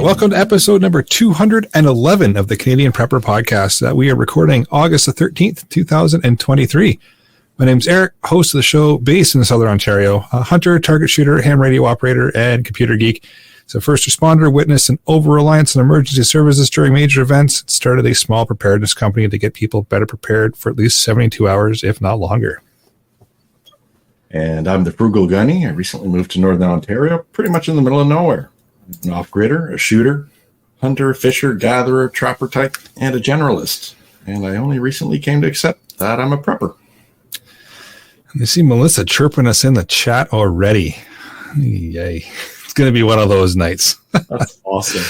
welcome to episode number 211 of the Canadian Prepper Podcast that we are recording August the 13th, 2023. My name's Eric, host of the show based in Southern Ontario, a hunter, target shooter, ham radio operator, and computer geek. So first responder, witness an over-reliance on emergency services during major events. Started a small preparedness company to get people better prepared for at least 72 hours, if not longer. And I'm the Frugal Gunny. I recently moved to Northern Ontario, pretty much in the middle of nowhere. An off-gridder, a shooter, hunter, fisher, gatherer, trapper type, and a generalist. And I only recently came to accept that I'm a prepper. You see Melissa chirping us in the chat already. Yay. It's going to be one of those nights. That's awesome.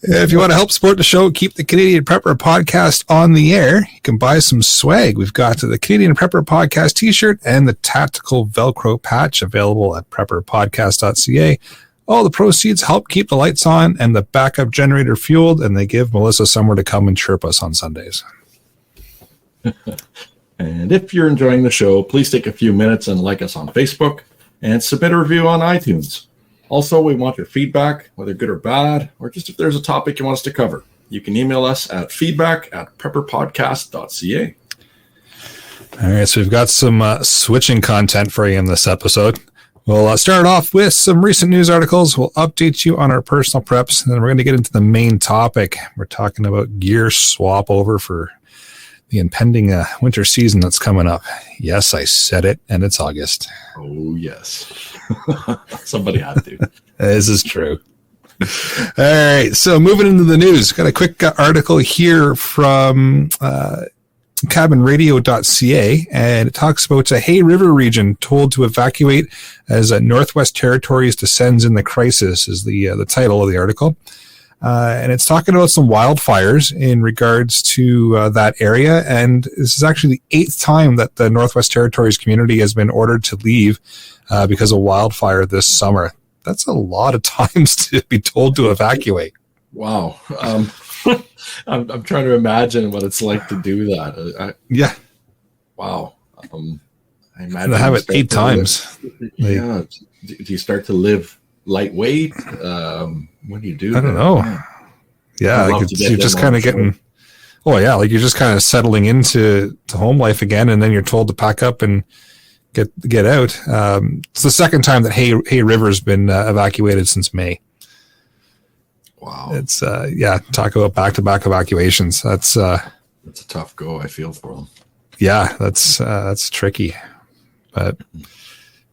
If you want to help support the show, keep the Canadian Prepper Podcast on the air, you can buy some swag. We've got the Canadian Prepper Podcast t-shirt and the tactical Velcro patch available at prepperpodcast.ca. All the proceeds help keep the lights on and the backup generator fueled, and they give Melissa somewhere to come and chirp us on Sundays. And if you're enjoying the show, please take a few minutes and like us on Facebook and submit a review on iTunes. Also, we want your feedback, whether good or bad, or just if there's a topic you want us to cover. You can email us at feedback@prepperpodcast.ca. All right, so we've got some switching content for you in this episode. We'll start off with some recent news articles. We'll update you on our personal preps, and then we're going to get into the main topic. We're talking about gear swap over for the impending winter season that's coming up. Yes, I said it, and it's August. Oh, yes. Somebody had to. This is true. All right, so moving into the news, got a quick article here from cabinradio.ca, and it talks about a Hay River region told to evacuate as Northwest Territories descends in the crisis is the title of the article. And it's talking about some wildfires in regards to that area. And this is actually the 8th time that the Northwest Territories community has been ordered to leave because of wildfire this summer. That's a lot of times to be told to evacuate. Wow. I'm trying to imagine what it's like to do that. Yeah. Wow. I imagine to have it 8 times. Yeah. Do you start to live lightweight? When do you do I don't know. Yeah, like you're just kind of getting, you're just kind of settling into home life again, and then you're told to pack up and get out. It's the second time that Hay River's been evacuated since May. Wow. It's talk about back-to-back evacuations. That's a tough go. I feel for them. Yeah, that's tricky, but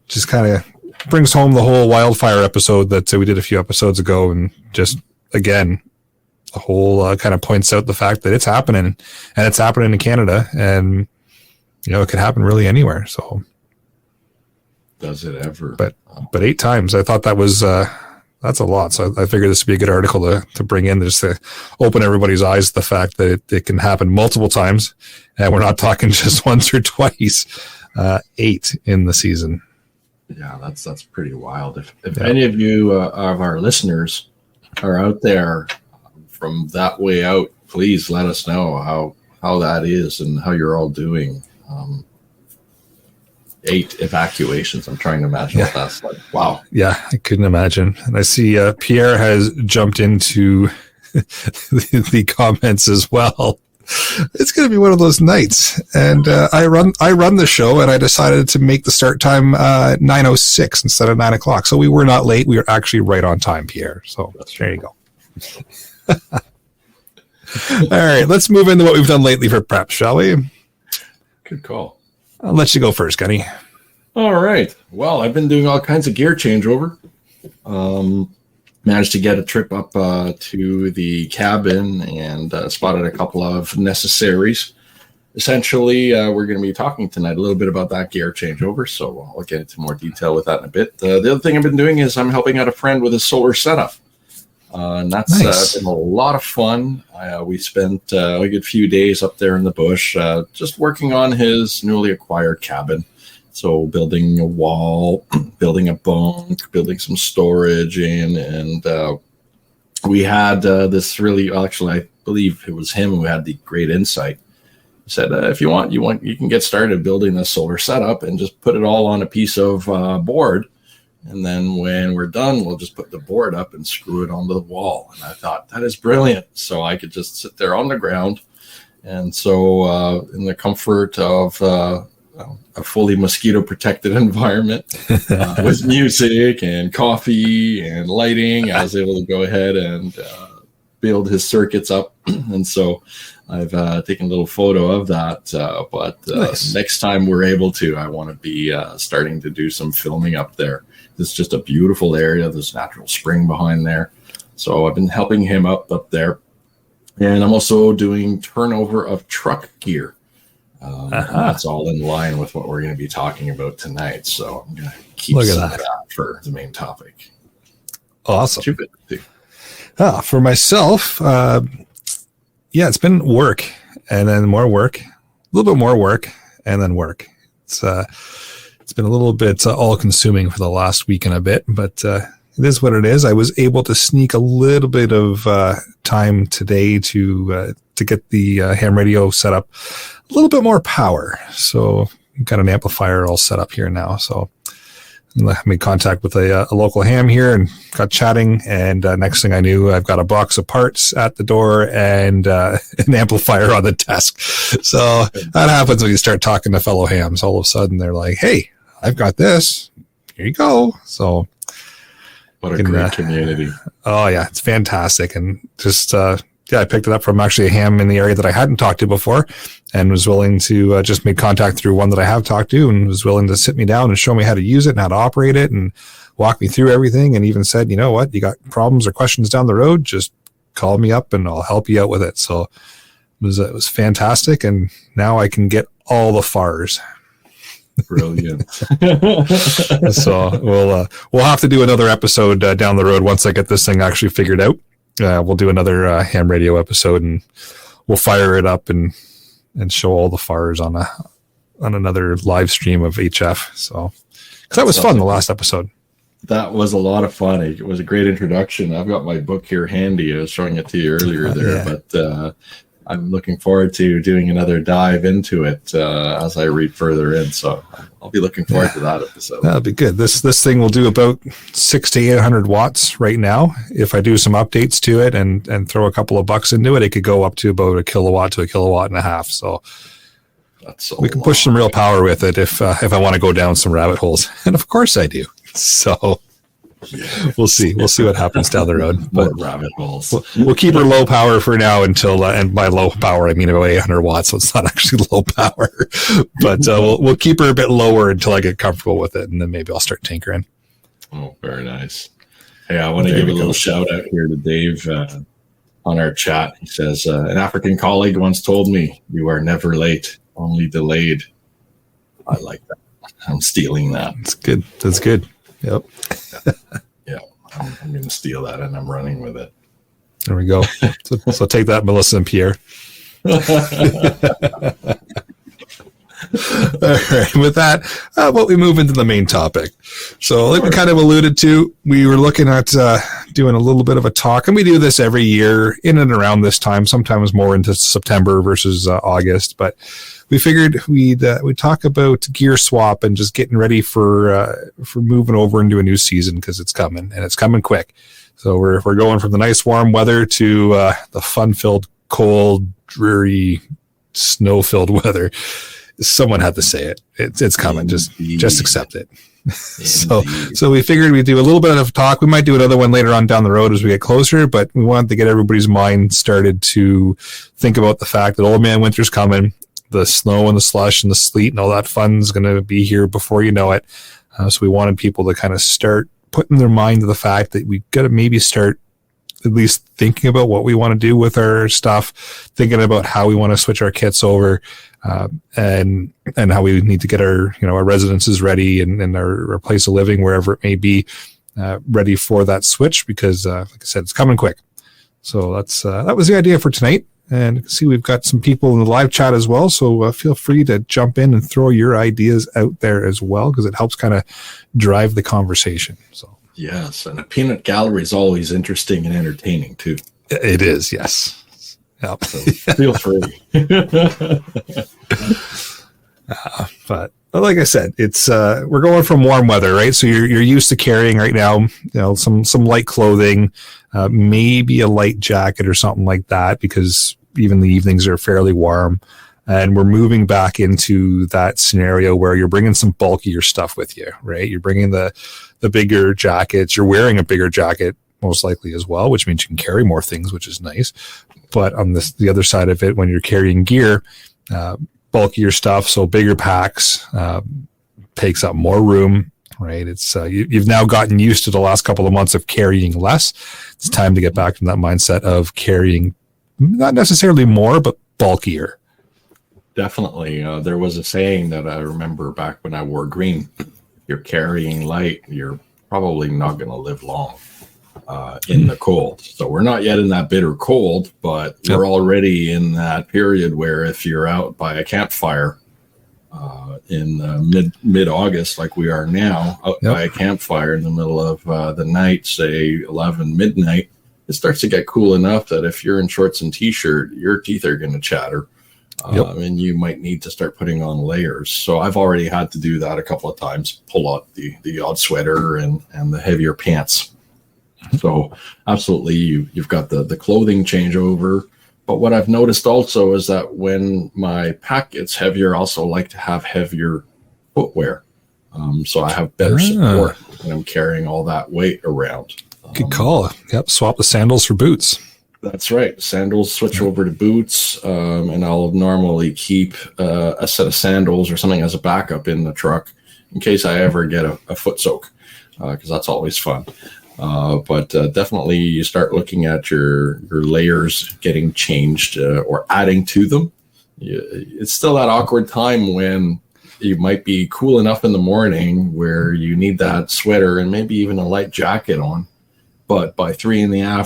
just kind of brings home the whole wildfire episode that we did a few episodes ago, and just again, the whole kind of points out the fact that it's happening, and it's happening in Canada, and it could happen really anywhere. So, does it ever? But 8 times, I thought that was that's a lot. So I figured this would be a good article to bring in, just to open everybody's eyes to the fact that it can happen multiple times, and we're not talking just once or twice. 8 in the season. Yeah, that's pretty wild. If any of you of our listeners are out there from that way out, please let us know how that is and how you're all doing. 8 evacuations. I'm trying to imagine what that's like. Wow. Yeah, I couldn't imagine. And I see Pierre has jumped into the comments as well. It's going to be one of those nights, and I run the show, and I decided to make the start time 9:06 instead of 9 o'clock. So we were not late; we were actually right on time, Pierre. So there you go. All right, let's move into what we've done lately for prep, shall we? Good call. I'll let you go first, Gunny. All right. Well, I've been doing all kinds of gear changeover. Managed to get a trip up to the cabin and spotted a couple of necessaries. Essentially, we're going to be talking tonight a little bit about that gear changeover, so I'll get into more detail with that in a bit. The other thing I've been doing is I'm helping out a friend with his solar setup, and that's been a lot of fun. We spent a good few days up there in the bush just working on his newly acquired cabin. So building a wall, building a bunk, building some storage in, and we had this really, actually, I believe it was him who had the great insight. He said, if you want, you can get started building a solar setup and just put it all on a piece of board And then when we're done, we'll just put the board up and screw it onto the wall. And I thought, that is brilliant. So I could just sit there on the ground. And so in the comfort of a fully mosquito protected environment with music and coffee and lighting, I was able to go ahead and build his circuits up. And so I've taken a little photo of that. But nice. Next time we're able to, I want to be starting to do some filming up there. It's just a beautiful area. There's natural spring behind there. So I've been helping him up there. And I'm also doing turnover of truck gear. And that's all in line with what we're going to be talking about tonight. So I'm going to keep some of that for the main topic. Awesome. For myself, it's been work and then more work, a little bit more work and then work. It's been a little bit all-consuming for the last week and a bit, but it is what it is. I was able to sneak a little bit of time today to get the ham radio set up a little bit more power. So I've got an amplifier all set up here now. So I made contact with a local ham here and got chatting. And next thing I knew, I've got a box of parts at the door and an amplifier on the desk. So that happens when you start talking to fellow hams. All of a sudden, they're like, hey, I've got this. Here you go. So what a great community. Oh, yeah. It's fantastic. And just, I picked it up from actually a ham in the area that I hadn't talked to before and was willing to just make contact through one that I have talked to and was willing to sit me down and show me how to use it and how to operate it and walk me through everything. And even said, you know what, you got problems or questions down the road, just call me up and I'll help you out with it. So it was fantastic. And now I can get all the FARs. Brilliant. So we'll have to do another episode down the road once I get this thing actually figured out. We'll do another ham radio episode and we'll fire it up and show all the FARs on another live stream of HF. So because that was fun, the last episode. That was a lot of fun. It was a great introduction. I've got my book here handy. I was showing it to you earlier there, but I'm looking forward to doing another dive into it as I read further in. So I'll be looking forward to that episode. That'll be good. This thing will do about 600 to 800 watts right now. If I do some updates to it and throw a couple of bucks into it, it could go up to about a kilowatt to a kilowatt and a half. So we can push some real power with it if I want to go down some rabbit holes. And of course I do. So we'll see. We'll see what happens down the road. But rabbit holes. We'll keep her low power for now until, and by low power, I mean about 800 watts. So it's not actually low power, but we'll keep her a bit lower until I get comfortable with it. And then maybe I'll start tinkering. Oh, very nice. Hey, I want to give a little shout out here to Dave on our chat. He says, an African colleague once told me, you are never late, only delayed. I like that. I'm stealing that. That's good. That's good. Yep. Yeah, I'm going to steal that and I'm running with it. There we go. So take that, Melissa and Pierre. All right. With that, we move into the main topic. So like we kind of alluded to, we were looking at doing a little bit of a talk, and we do this every year in and around this time, sometimes more into September versus August, but we figured we'd talk about gear swap and just getting ready for moving over into a new season because it's coming and it's coming quick. So we're going from the nice warm weather to the fun-filled, cold, dreary, snow-filled weather. Someone had to say it. It's coming. Just accept it. So we figured we'd do a little bit of talk. We might do another one later on down the road as we get closer, but we wanted to get everybody's mind started to think about the fact that old man winter's coming. The snow and the slush and the sleet and all that fun is going to be here before you know it. So we wanted people to kind of start putting their mind to the fact that we've got to maybe start at least thinking about what we want to do with our stuff, thinking about how we want to switch our kits over, and how we need to get our residences ready and our place of living, wherever it may be, ready for that switch because, like I said, it's coming quick. So that was the idea for tonight. And you can see we've got some people in the live chat as well. So feel free to jump in and throw your ideas out there as well, because it helps kind of drive the conversation. So yes, and a peanut gallery is always interesting and entertaining too. It is, yes. Yep. So feel free. But Well, like I said, it's we're going from warm weather, right? So you're used to carrying right now, some light clothing, maybe a light jacket or something like that, because even the evenings are fairly warm. And we're moving back into that scenario where you're bringing some bulkier stuff with you, right? You're bringing the bigger jackets. You're wearing a bigger jacket most likely as well, which means you can carry more things, which is nice. But on the other side of it, when you're carrying gear, bulkier stuff, so bigger packs, takes up more room, right? It's you've now gotten used to the last couple of months of carrying less. It's time to get back to that mindset of carrying not necessarily more, but bulkier. Definitely. There was a saying that I remember back when I wore green. If you're carrying light, you're probably not going to live long in the cold. So we're not yet in that bitter cold, but we're already in that period where if you're out by a campfire in mid-August, like we are now, out by a campfire in the middle of the night, say 11 midnight, it starts to get cool enough that if you're in shorts and t-shirt, your teeth are going to chatter. And you might need to start putting on layers. So I've already had to do that a couple of times, pull out the odd sweater and the heavier pants. So absolutely, you've got the clothing changeover. But what I've noticed also is that when my pack gets heavier, I also like to have heavier footwear. So I have better support when I'm carrying all that weight around. Good call. Yep, swap the sandals for boots. That's right. Sandals switch over to boots, and I'll normally keep a set of sandals or something as a backup in the truck in case I ever get a foot soak, because that's always fun. But definitely you start looking at your layers getting changed or adding to them. It's still that awkward time when you might be cool enough in the morning where you need that sweater and maybe even a light jacket on. But by 3 p.m,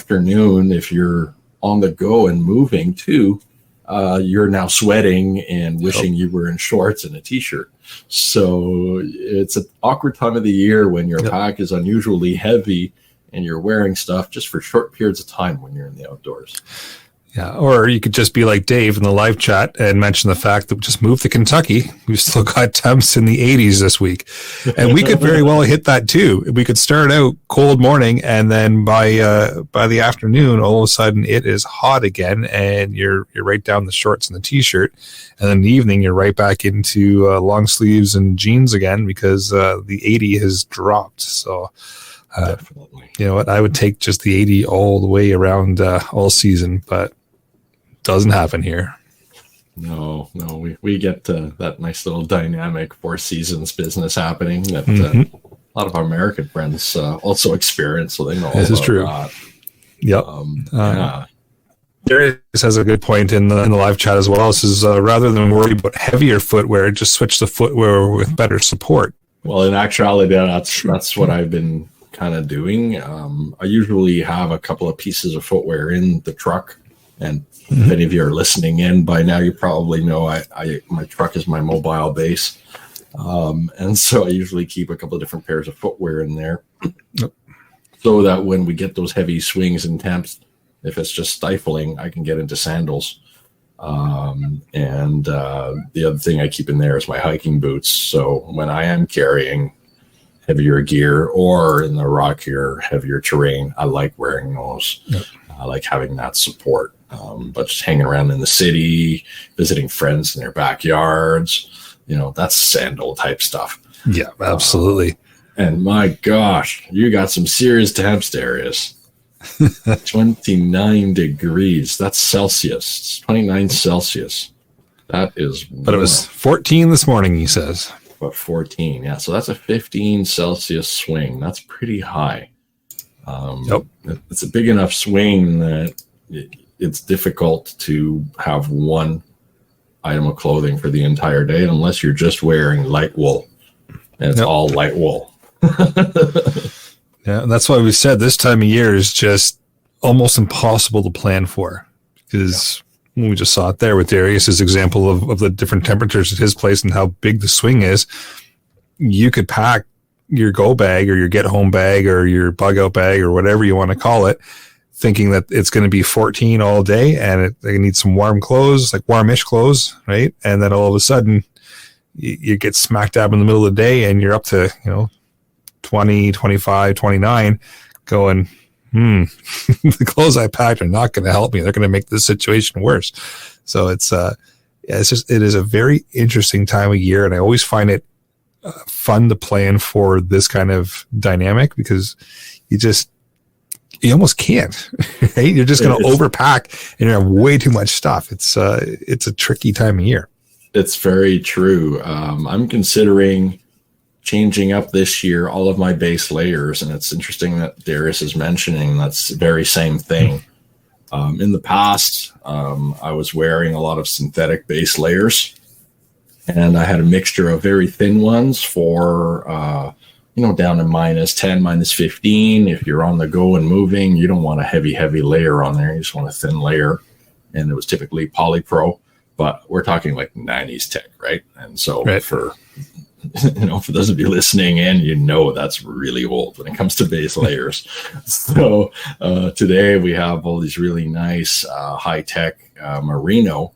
if you're on the go and moving too, you're now sweating and wishing you were in shorts and a t-shirt. So it's an awkward time of the year when your pack is unusually heavy and you're wearing stuff just for short periods of time when you're in the outdoors. Yeah, or you could just be like Dave in the live chat and mention the fact that we just moved to Kentucky. We've still got temps in the 80s this week. And we could very well hit that too. We could start out cold morning, and then by the afternoon, all of a sudden it is hot again, and you're right down the shorts and the t-shirt. And then in the evening, you're right back into long sleeves and jeans again because the 80 has dropped. So definitely. You know what? I would take just the 80 all the way around all season, but doesn't happen here. No, we get that nice little dynamic 4 seasons business happening that a lot of our American friends also experience, so they know this is true. That. Yep. Darius has a good point in the live chat as well. This is rather than worry about heavier footwear, just switch the footwear with better support. Well, in actuality, that's what I've been kind of doing. I usually have a couple of pieces of footwear in the truck, and if any of you are listening in by now, you probably know my truck is my mobile base. And so I usually keep a couple of different pairs of footwear in there so that when we get those heavy swings and temps, if it's just stifling, I can get into sandals. And the other thing I keep in there is my hiking boots. So when I am carrying heavier gear or in the rockier, heavier terrain, I like wearing those. I like having that support. But just hanging around in the city, visiting friends in their backyards, that's sandal type stuff. Yeah, absolutely. And my gosh, you got some serious temps, Darius. 29 degrees. That's Celsius. It's 29 Celsius. That is warm. But it was 14 this morning, he says. But 14, yeah. So that's a 15 Celsius swing. That's pretty high. It's a big enough swing that it's difficult to have one item of clothing for the entire day unless you're just wearing light wool. And it's all light wool. Yeah, and that's why we said this time of year is just almost impossible to plan for, because we just saw it there with Darius's example of the different temperatures at his place and how big the swing is. You could pack your go bag or your get home bag or your bug out bag or whatever you want to call it, thinking that it's going to be 14 all day and they need some warm clothes, like warmish clothes, right? And then all of a sudden you get smack dab in the middle of the day and you're up to, 20, 25, 29 going, the clothes I packed are not going to help me. They're going to make this situation worse. So it is a very interesting time of year. And I always find it fun to plan for this kind of dynamic because you almost can't, right? You're just going to overpack and you have way too much stuff. It's a tricky time of year. It's very true. I'm considering changing up this year all of my base layers, and it's interesting that Darius is mentioning that's the very same thing. In the past, I was wearing a lot of synthetic base layers, and I had a mixture of very thin ones for down to -10, -15. If you're on the go and moving, you don't want a heavy layer on there. You just want a thin layer, and it was typically polypro, but we're talking like 90s tech, right? And so for those of you listening in, that's really old when it comes to base layers. So today we have all these really nice high-tech merino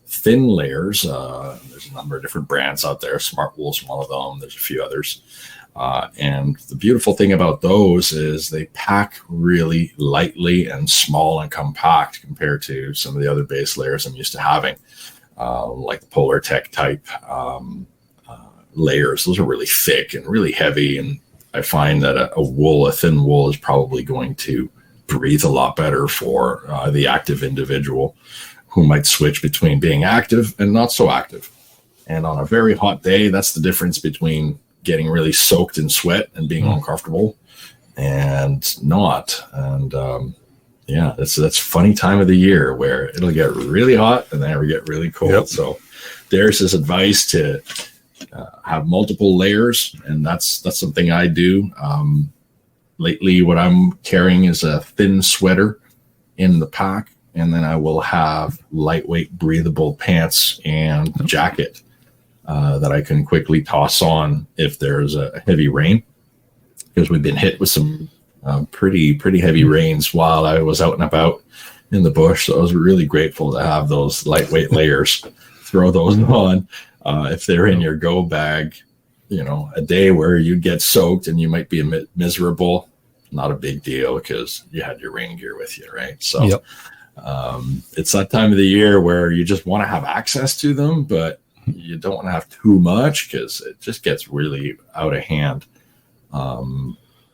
thin layers. There's a number of different brands out there. Smart Wool's one of them. There's a few others. And the beautiful thing about those is they pack really lightly and small and compact compared to some of the other base layers I'm used to having, like the Polar Tech type layers. Those are really thick and really heavy, and I find that a thin wool is probably going to breathe a lot better for the active individual who might switch between being active and not so active. And on a very hot day, that's the difference between getting really soaked in sweat and being uncomfortable and not. And that's a funny time of the year where it'll get really hot and then it'll get really cold. Yep. So there's this advice to have multiple layers, and that's something I do. Lately, what I'm carrying is a thin sweater in the pack, and then I will have lightweight, breathable pants and jacket that I can quickly toss on if there's a heavy rain, because we've been hit with some pretty heavy rains while I was out and about in the bush. So I was really grateful to have those lightweight layers. Throw those on. If they're in your go bag, a day where you get soaked and you might be miserable, not a big deal because you had your rain gear with you, right? So it's that time of the year where you just want to have access to them, but you don't want to have too much because it just gets really out of hand.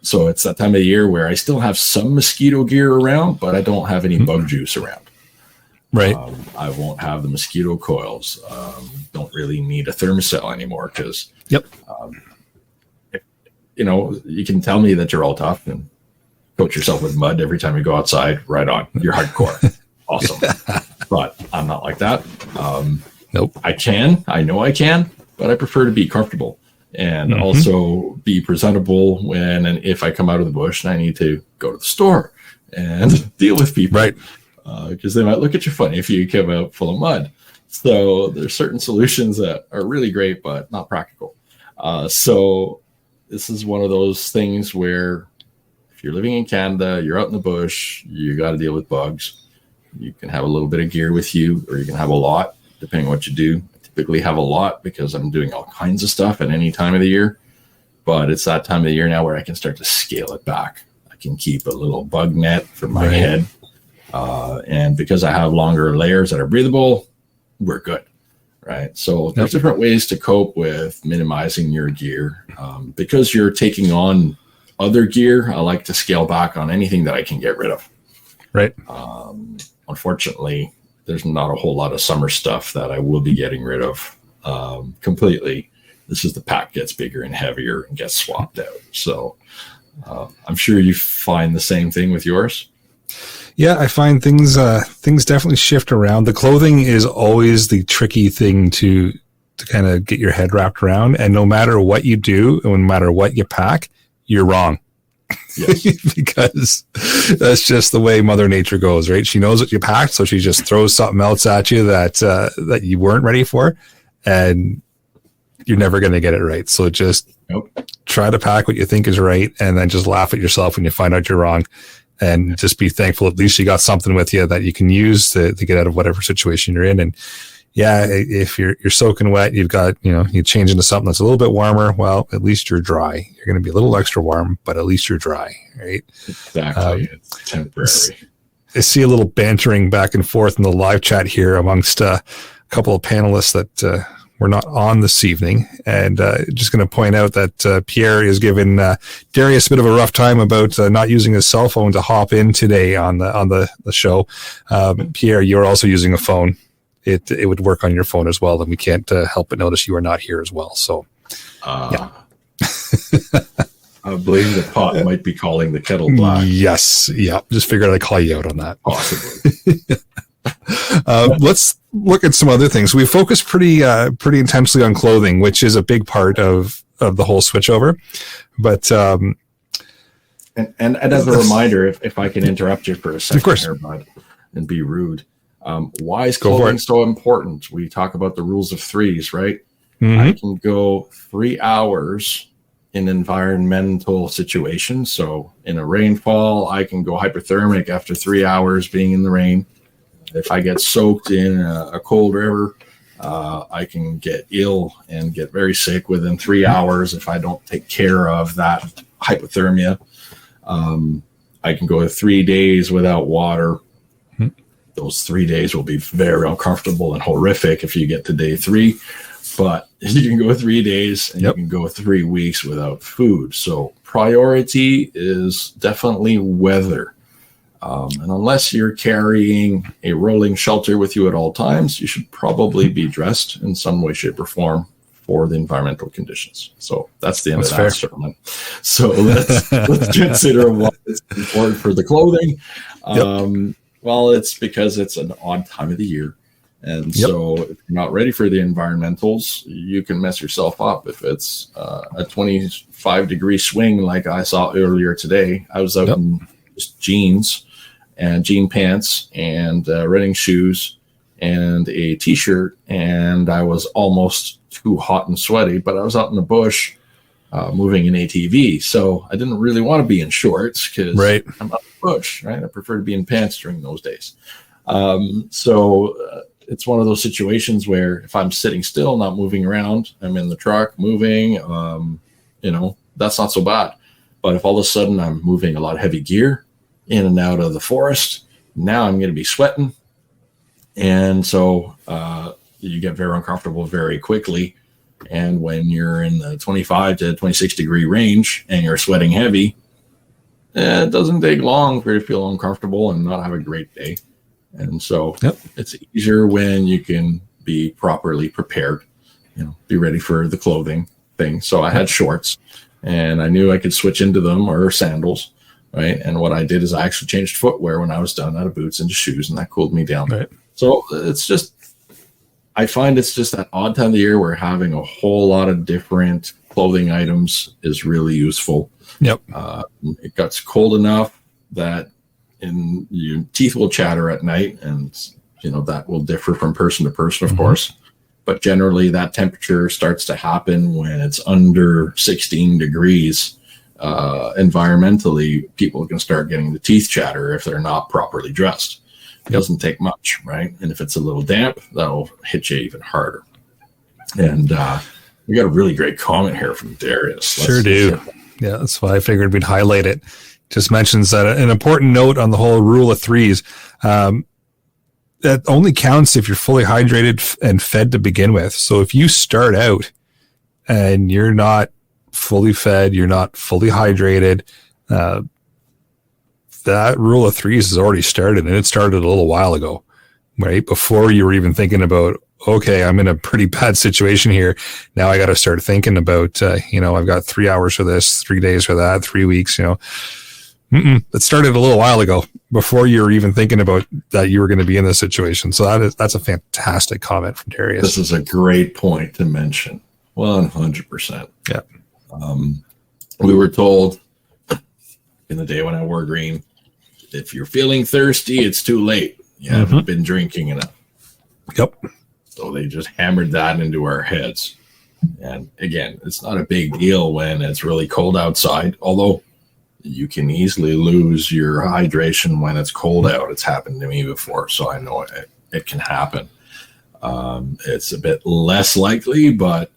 So it's that time of the year where I still have some mosquito gear around, but I don't have any bug juice around. Right. I won't have the mosquito coils. Don't really need a thermocell anymore because, you can tell me that you're all tough and coat yourself with mud every time you go outside. Right on. You're hardcore. Awesome. But I'm not like that. Nope. I know I can, but I prefer to be comfortable and also be presentable when and if I come out of the bush and I need to go to the store and deal with people. Right. Because they might look at you funny if you come out full of mud. So there's certain solutions that are really great, but not practical. So this is one of those things where if you're living in Canada, you're out in the bush, you got to deal with bugs. You can have a little bit of gear with you, or you can have a lot, depending on what you do. I typically have a lot because I'm doing all kinds of stuff at any time of the year. But it's that time of the year now where I can start to scale it back. I can keep a little bug net for my head. And because I have longer layers that are breathable, we're good, right? So there's different ways to cope with minimizing your gear. Because you're taking on other gear, I like to scale back on anything that I can get rid of. Right. Unfortunately, there's not a whole lot of summer stuff that I will be getting rid of completely. This is the pack gets bigger and heavier and gets swapped out. So I'm sure you find the same thing with yours. Yeah, I find things definitely shift around. The clothing is always the tricky thing to kind of get your head wrapped around. And no matter what you do, and no matter what you pack, you're wrong. Yes. Because that's just the way Mother Nature goes, right? She knows what you packed, so she just throws something else at you that you weren't ready for, and you're never going to get it right. So just try to pack what you think is right, and then just laugh at yourself when you find out you're wrong. And just be thankful at least you got something with you that you can use to get out of whatever situation you're in. And, yeah, if you're soaking wet, you've got, you change into something that's a little bit warmer. Well, at least you're dry. You're going to be a little extra warm, but at least you're dry, right? Exactly. It's temporary. I see a little bantering back and forth in the live chat here amongst a couple of panelists that were not on this evening. And just going to point out that Pierre is giving Darius a bit of a rough time about not using his cell phone to hop in today on the show. Pierre, you're also using a phone. It would work on your phone as well, and we can't help but notice you are not here as well. So, yeah. I believe the pot might be calling the kettle black. Yes, yeah. Just figured I'd call you out on that. Possibly. Let's look at some other things. We focus pretty intensely on clothing, which is a big part of the whole switchover. But and as a reminder, if I can interrupt you for a second, of course, here, bud, and be rude. Why is clothing so important? We talk about the rules of threes, right? Mm-hmm. I can go 3 hours in environmental situations. So in a rainfall, I can go hypothermic after 3 hours being in the rain. If I get soaked in a cold river, I can get ill and get very sick within 3 hours if I don't take care of that hypothermia. I can go 3 days without water. Those 3 days will be very uncomfortable and horrific if you get to day 3, but you can go 3 days and you can go 3 weeks without food. So priority is definitely weather. And unless you're carrying a rolling shelter with you at all times, you should probably be dressed in some way, shape, or form for the environmental conditions. So that's the end of that sermon. So let's consider what is important for the clothing. Well, it's because it's an odd time of the year. And so if you're not ready for the environmentals, you can mess yourself up. If it's a 25-degree swing like I saw earlier today, I was out in just jeans and jean pants and running shoes and a T-shirt, and I was almost too hot and sweaty, but I was out in the bush moving an ATV. So I didn't really want to be in shorts because I'm out in the bush, right? I prefer to be in pants during those days. It's one of those situations where if I'm sitting still, not moving around, I'm in the truck moving, that's not so bad. But if all of a sudden I'm moving a lot of heavy gear in and out of the forest, now I'm going to be sweating. And so you get very uncomfortable very quickly. And when you're in the 25 to 26 degree range and you're sweating heavy, it doesn't take long for you to feel uncomfortable and not have a great day. And so it's easier when you can be properly prepared, be ready for the clothing thing. So I had shorts and I knew I could switch into them or sandals, right? And what I did is I actually changed footwear when I was done out of boots into shoes, and that cooled me down. Right. So I find it's just that odd time of the year where having a whole lot of different clothing items is really useful. It gets cold enough that your teeth will chatter at night, and that will differ from person to person, of course. But generally, that temperature starts to happen when it's under 16 degrees. Environmentally, people can start getting the teeth chatter if they're not properly dressed. It doesn't take much, right? And if it's a little damp, that'll hit you even harder. And we got a really great comment here from Darius. Sure do. Yeah, that's why I figured we'd highlight it. Just mentions that an important note on the whole rule of threes, that only counts if you're fully hydrated and fed to begin with. So if you start out and you're not fully fed, you're not fully hydrated, that rule of threes has already started, and it started a little while ago, right? Before you were even thinking about, okay, I'm in a pretty bad situation here. Now I got to start thinking about, I've got 3 hours for this, 3 days for that, 3 weeks, It started a little while ago before you were even thinking about that you were going to be in this situation. So that's a fantastic comment from Darius. This is a great point to mention. 100%. Yeah. We were told in the day when I wore green, if you're feeling thirsty, it's too late. You haven't been drinking enough. Yep. So they just hammered that into our heads. And again, it's not a big deal when it's really cold outside, although you can easily lose your hydration when it's cold out. It's happened to me before, so I know it can happen. It's a bit less likely, but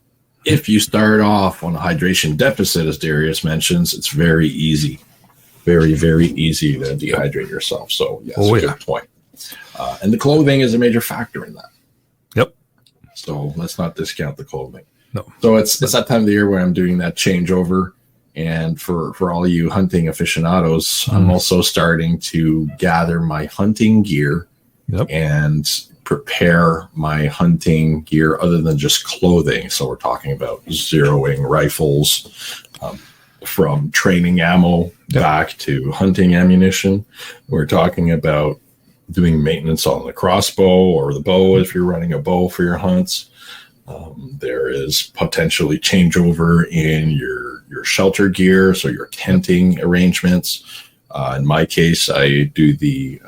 if you start off on a hydration deficit, as Darius mentions, it's very easy, very, very easy to dehydrate yourself. So, yes, good point. And the clothing is a major factor in that. Yep. So let's not discount the clothing. No. So it's that time of the year where I'm doing that changeover. And for all you hunting aficionados, I'm also starting to gather my hunting gear and prepare my hunting gear other than just clothing. So we're talking about zeroing rifles, from training ammo back to hunting ammunition. We're talking about doing maintenance on the crossbow or the bow if you're running a bow for your hunts. There is potentially changeover in your shelter gear, so your tenting arrangements. In my case, I do the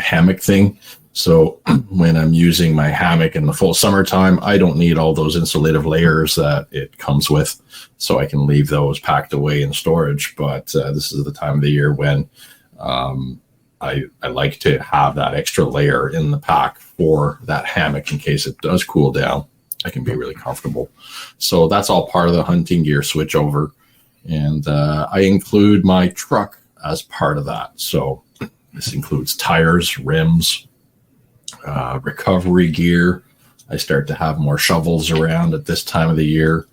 hammock thing. So when I'm using my hammock in the full summertime, I don't need all those insulative layers that it comes with, so I can leave those packed away in storage. But this is the time of the year when I like to have that extra layer in the pack for that hammock in case it does cool down. I can be really comfortable. So that's all part of the hunting gear switchover. And I include my truck as part of that. So this includes tires, rims, recovery gear. I start to have more shovels around at this time of the year.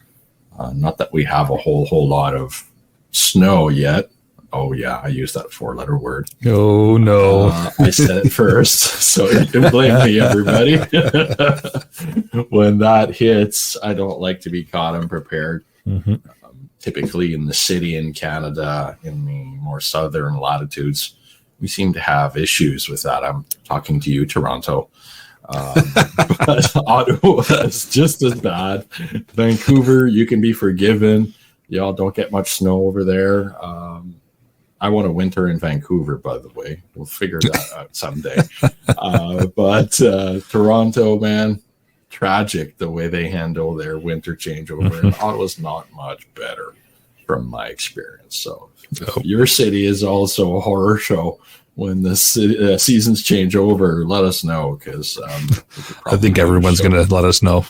Not that we have a whole lot of snow yet. Oh, yeah, I used that 4-letter word. Oh, no. I said it first, so you can blame me, everybody. When that hits, I don't like to be caught unprepared. Typically in the city in Canada, in the more southern latitudes, we seem to have issues with that. I'm talking to you, Toronto. But Ottawa is just as bad. Vancouver, you can be forgiven. Y'all don't get much snow over there. I want to winter in Vancouver, by the way. We'll figure that out someday. But Toronto, man, tragic the way they handle their winter changeover. And Ottawa's not much better from my experience. So if your city is also a horror show when the seasons change over, let us know, because I think everyone's going to let us know.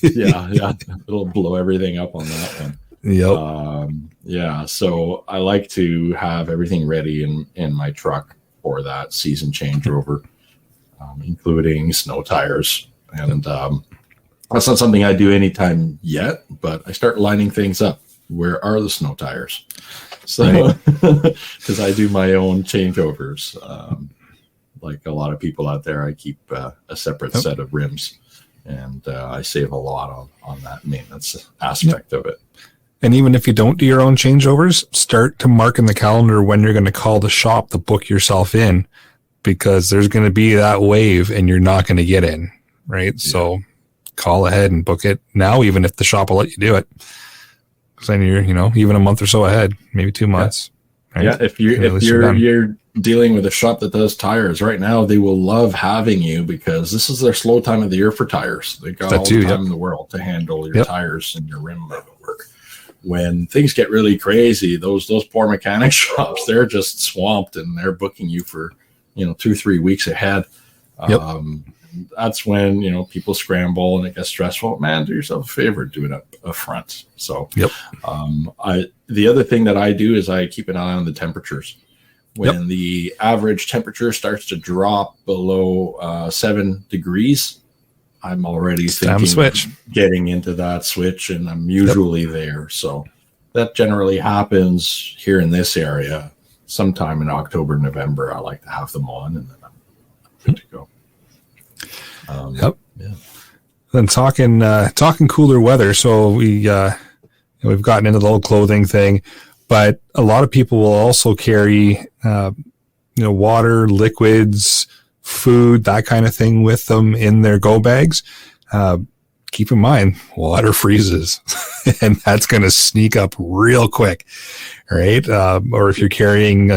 yeah, it'll blow everything up on that one. Yep. So I like to have everything ready in my truck for that season changeover, including snow tires. And that's not something I do anytime yet, but I start lining things up. Where are the snow tires? So, because I do my own changeovers. Like a lot of people out there, I keep a separate set of rims, and I save a lot on that maintenance aspect of it. And even if you don't do your own changeovers, start to mark in the calendar when you're going to call the shop to book yourself in, because there's going to be that wave and you're not going to get in, right? Yeah. So call ahead and book it now, even if the shop will let you do it. Because then you're, even a month or so ahead, maybe 2 months. Yeah, right? If you're dealing with a shop that does tires right now, they will love having you, because this is their slow time of the year for tires. They got all the time in the world to handle your tires and your rim work. When things get really crazy, those poor mechanic shops, they're just swamped, and they're booking you for 2-3 weeks ahead. That's when people scramble and it gets stressful. Man, do yourself a favor, do it up front. So the other thing that I do is I keep an eye on the temperatures. When the average temperature starts to drop below 7 degrees, I'm already thinking getting into that switch, and I'm usually there. So that generally happens here in this area sometime in October, November. I like to have them on, and then I'm good to go. Then talking cooler weather. So we've gotten into the whole clothing thing, but a lot of people will also carry, water, liquids, food, that kind of thing with them in their go bags. Keep in mind, water freezes and that's going to sneak up real quick. Right. Or if you're carrying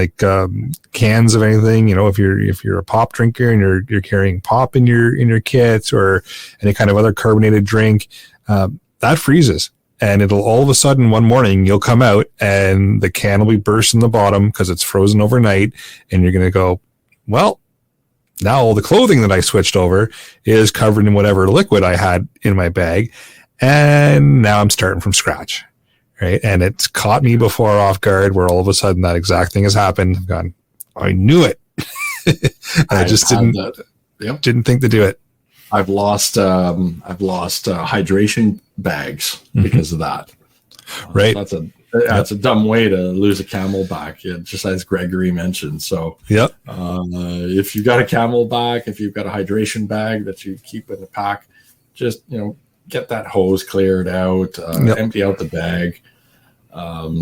cans of anything, if you're a pop drinker and you're carrying pop in your kits or any kind of other carbonated drink, that freezes. And it'll all of a sudden one morning you'll come out and the can will be burst in the bottom because it's frozen overnight, and you're going to go, well, Now all the clothing that I switched over is covered in whatever liquid I had in my bag. And now I'm starting from scratch. Right. And it's caught me before off guard where all of a sudden that exact thing has happened. I've gone, I knew it. I just didn't think to do it. I've lost hydration bags because of that. Right. That's a dumb way to lose a Camelback, just as Gregory mentioned. So, if you've got a Camelback, if you've got a hydration bag that you keep in the pack, just get that hose cleared out, empty out the bag.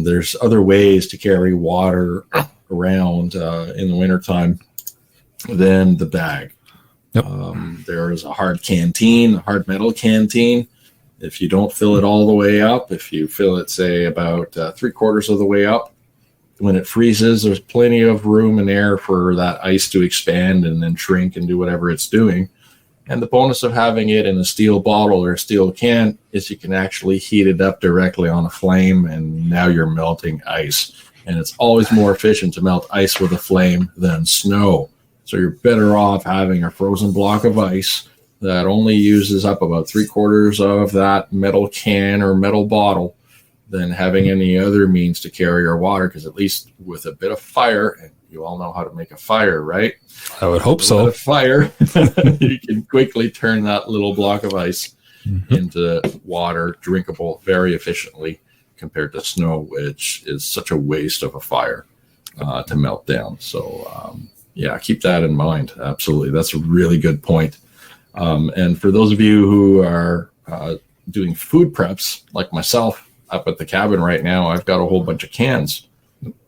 There's other ways to carry water around in the wintertime than the bag. There is a hard metal canteen. If you don't fill it all the way up, if you fill it, say, about 3/4 of the way up, when it freezes, there's plenty of room and air for that ice to expand and then shrink and do whatever it's doing. And the bonus of having it in a steel bottle or a steel can is you can actually heat it up directly on a flame, and now you're melting ice. And it's always more efficient to melt ice with a flame than snow. So you're better off having a frozen block of ice that only uses up about 3/4 of that metal can or metal bottle than having any other means to carry your water, because at least with a bit of fire, and you all know how to make a fire, right? I would hope so. With a fire, you can quickly turn that little block of ice into water, drinkable very efficiently, compared to snow, which is such a waste of a fire to melt down. So, keep that in mind. Absolutely. That's a really good point. And for those of you who are doing food preps, like myself, up at the cabin right now, I've got a whole bunch of cans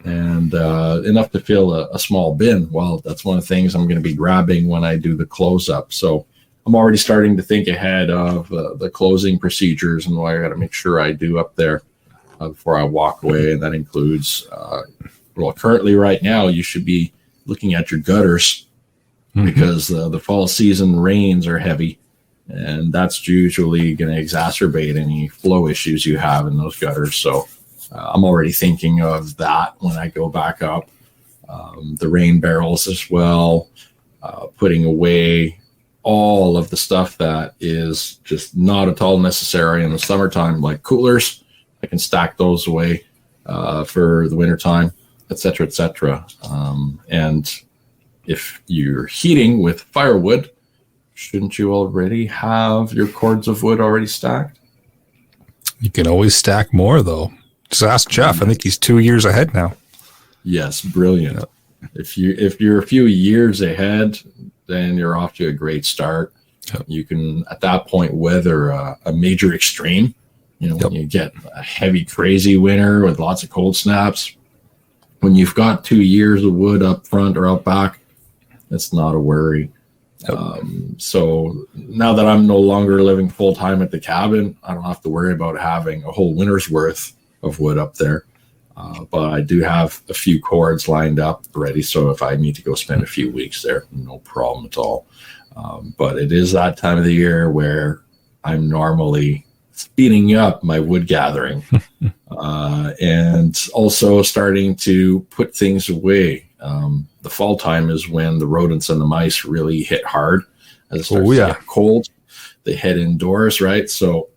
and enough to fill a small bin. Well, that's one of the things I'm going to be grabbing when I do the close up. So I'm already starting to think ahead of the closing procedures and what I got to make sure I do up there before I walk away. And that includes, currently right now, you should be looking at your gutters because the fall season rains are heavy, and that's usually going to exacerbate any flow issues you have in those gutters. So I'm already thinking of that when I go back up. The rain barrels as well, putting away all of the stuff that is just not at all necessary in the summertime, like coolers. I can stack those away for the wintertime, et cetera, et cetera. And if you're heating with firewood, shouldn't you already have your cords of wood already stacked? You can always stack more, though. Just ask Jeff. I think he's 2 years ahead now. Yes, brilliant. If you're a few years ahead, then you're off to a great start. You can, at that point, weather a major extreme. When you get a heavy, crazy winter with lots of cold snaps, when you've got 2 years of wood up front or out back, it's not a worry. So now that I'm no longer living full time at the cabin, I don't have to worry about having a whole winter's worth of wood up there. But I do have a few cords lined up ready. So if I need to go spend a few weeks there, no problem at all. But it is that time of the year where I'm normally speeding up my wood gathering and also starting to put things away. The fall time is when the rodents and the mice really hit hard as it starts to get cold. They head indoors, right? So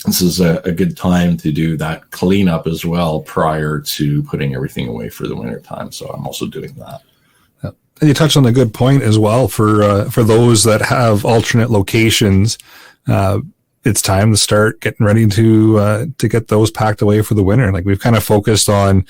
this is a good time to do that cleanup as well prior to putting everything away for the winter time. So I'm also doing that. And you touched on a good point as well for those that have alternate locations. It's time to start getting ready to get those packed away for the winter. Like, we've kind of focused on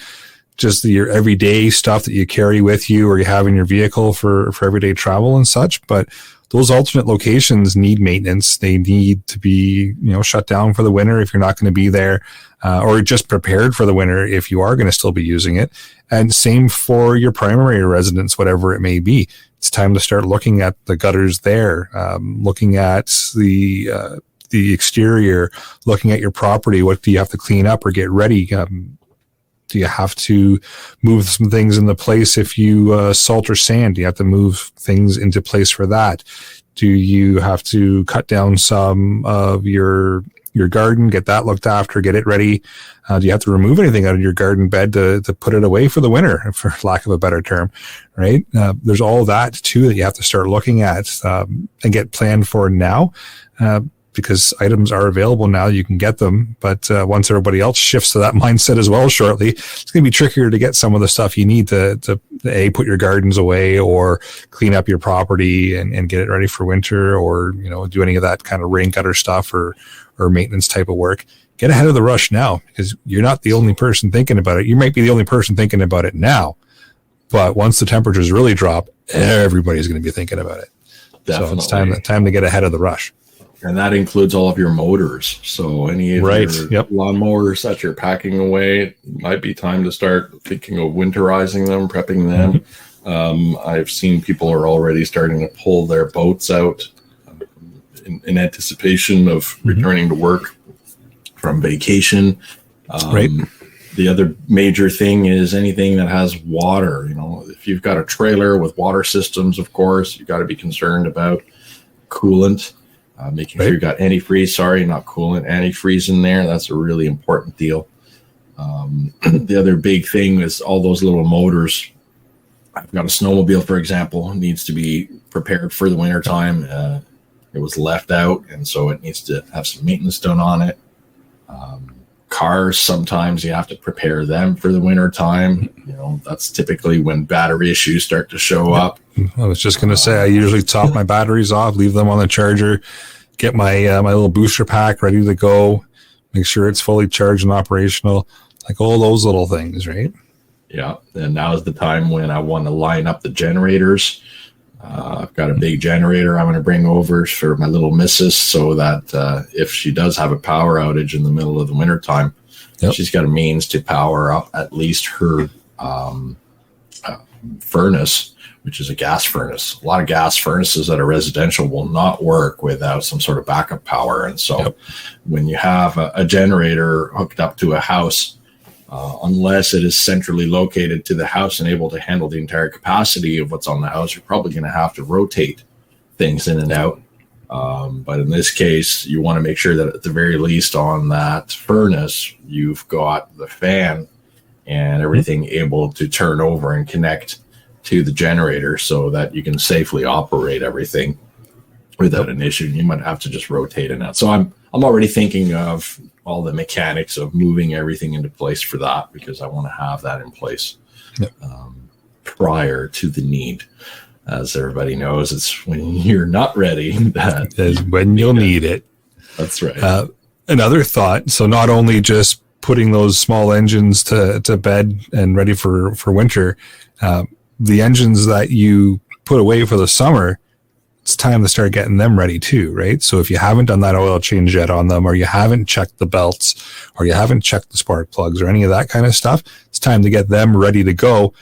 just your everyday stuff that you carry with you or you have in your vehicle for everyday travel and such. But those alternate locations need maintenance. They need to be, shut down for the winter if you're not going to be there, or just prepared for the winter if you are going to still be using it. And same for your primary residence, whatever it may be. It's time to start looking at the gutters there, looking at the exterior, looking at your property. What do you have to clean up or get ready? Do you have to move some things into place if you salt or sand? Do you have to move things into place for that? Do you have to cut down some of your your garden, get that looked after, get it ready. Do you have to remove anything out of your garden bed to put it away for the winter, for lack of a better term, right? There's all that too that you have to start looking at and get planned for now. Because items are available now, you can get them. But once everybody else shifts to that mindset as well shortly, it's going to be trickier to get some of the stuff you need to put your gardens away or clean up your property and get it ready for winter, or, do any of that kind of rain gutter stuff or maintenance type of work. Get ahead of the rush now, because you're not the only person thinking about it. You might be the only person thinking about it now, but once the temperatures really drop, everybody's going to be thinking about it. Definitely. So it's time to get ahead of the rush. And that includes all of your motors. So any of your lawnmowers that you're packing away, it might be time to start thinking of winterizing them, prepping them. Mm-hmm. I've seen people are already starting to pull their boats out in anticipation of returning to work from vacation. The other major thing is anything that has water. If you've got a trailer with water systems, of course, you've got to be concerned about coolant. Making sure you got antifreeze, not coolant, antifreeze in there. That's a really important deal. The other big thing is all those little motors. I've got a snowmobile, for example, needs to be prepared for the wintertime. It was left out, and so it needs to have some maintenance done on it. Cars, sometimes you have to prepare them for the wintertime. That's typically when battery issues start to show up. I was just going to say, I usually top my batteries off, leave them on the charger, get my my little booster pack ready to go, make sure it's fully charged and operational, like all those little things, right? Yeah, and now is the time when I want to line up the generators. I've got a big generator I'm going to bring over for my little missus, so that if she does have a power outage in the middle of the wintertime, she's got a means to power up at least her furnace, which is a gas furnace. A lot of gas furnaces that are residential will not work without some sort of backup power. And so when you have a generator hooked up to a house, unless it is centrally located to the house and able to handle the entire capacity of what's on the house, you're probably going to have to rotate things in and out. But in this case, you want to make sure that at the very least on that furnace, you've got the fan and everything able to turn over and connect to the generator so that you can safely operate everything without an issue. You might have to just rotate in that. So I'm already thinking of all the mechanics of moving everything into place for that, because I want to have that in place prior to the need. As everybody knows, it's when you're not ready that is when you'll need it. That's right. Another thought. So not only just putting those small engines to bed and ready for winter, the engines that you put away for the summer, it's time to start getting them ready too, right? So if you haven't done that oil change yet on them, or you haven't checked the belts, or you haven't checked the spark plugs or any of that kind of stuff, it's time to get them ready to go.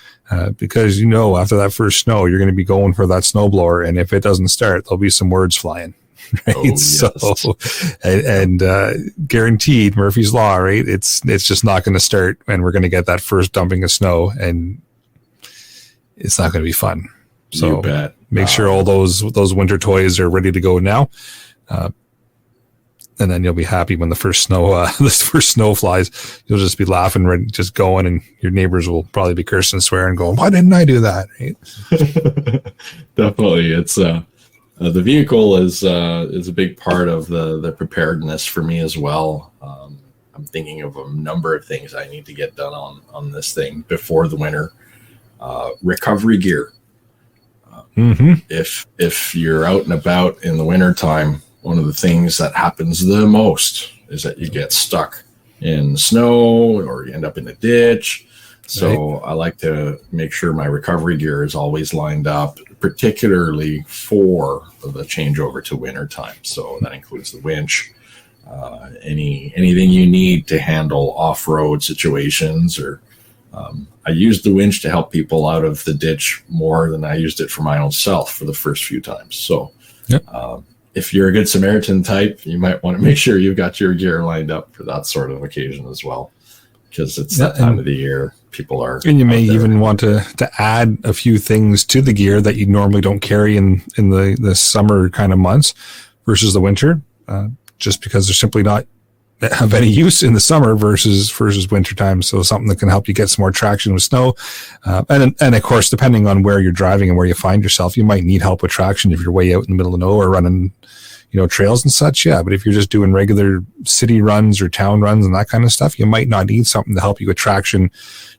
Because after that first snow, you're going to be going for that snowblower, and if it doesn't start, there'll be some words flying, right? Oh, yes. So, and guaranteed, Murphy's Law, right? It's just not going to start, and we're going to get that first dumping of snow, and it's not going to be fun. So make sure all those winter toys are ready to go now. And then you'll be happy when the first snow flies. You'll just be laughing, just going, and your neighbors will probably be cursing and swearing, going, "Why didn't I do that?" Right? Definitely, it's the vehicle is a big part of the preparedness for me as well. I'm thinking of a number of things I need to get done on this thing before the winter. Recovery gear. If you're out and about in the wintertime, one of the things that happens the most is that you get stuck in snow or you end up in a ditch. So I like to make sure my recovery gear is always lined up, particularly for the changeover to wintertime. So that includes the winch, anything you need to handle off-road situations, or I used the winch to help people out of the ditch more than I used it for my own self for the first few times. So if you're a good Samaritan type, you might want to make sure you've got your gear lined up for that sort of occasion as well, because it's that time of the year people are. And you may even want to add a few things to the gear that you normally don't carry in the summer kind of months versus the winter, just because they're simply not of any use in the summer versus wintertime. So something that can help you get some more traction with snow. And of course, depending on where you're driving and where you find yourself, you might need help with traction if you're way out in the middle of nowhere running, trails and such. Yeah. But if you're just doing regular city runs or town runs and that kind of stuff, you might not need something to help you with traction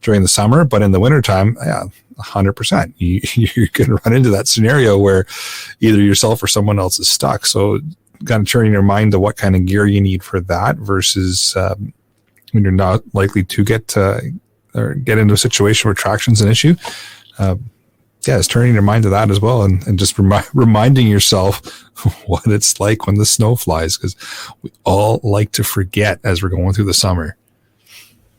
during the summer. But in the wintertime, 100%, you're going to run into that scenario where either yourself or someone else is stuck. So kind of turning your mind to what kind of gear you need for that versus when you're not likely to get into a situation where traction's an issue. It's turning your mind to that as well, and just reminding yourself what it's like when the snow flies, because we all like to forget as we're going through the summer.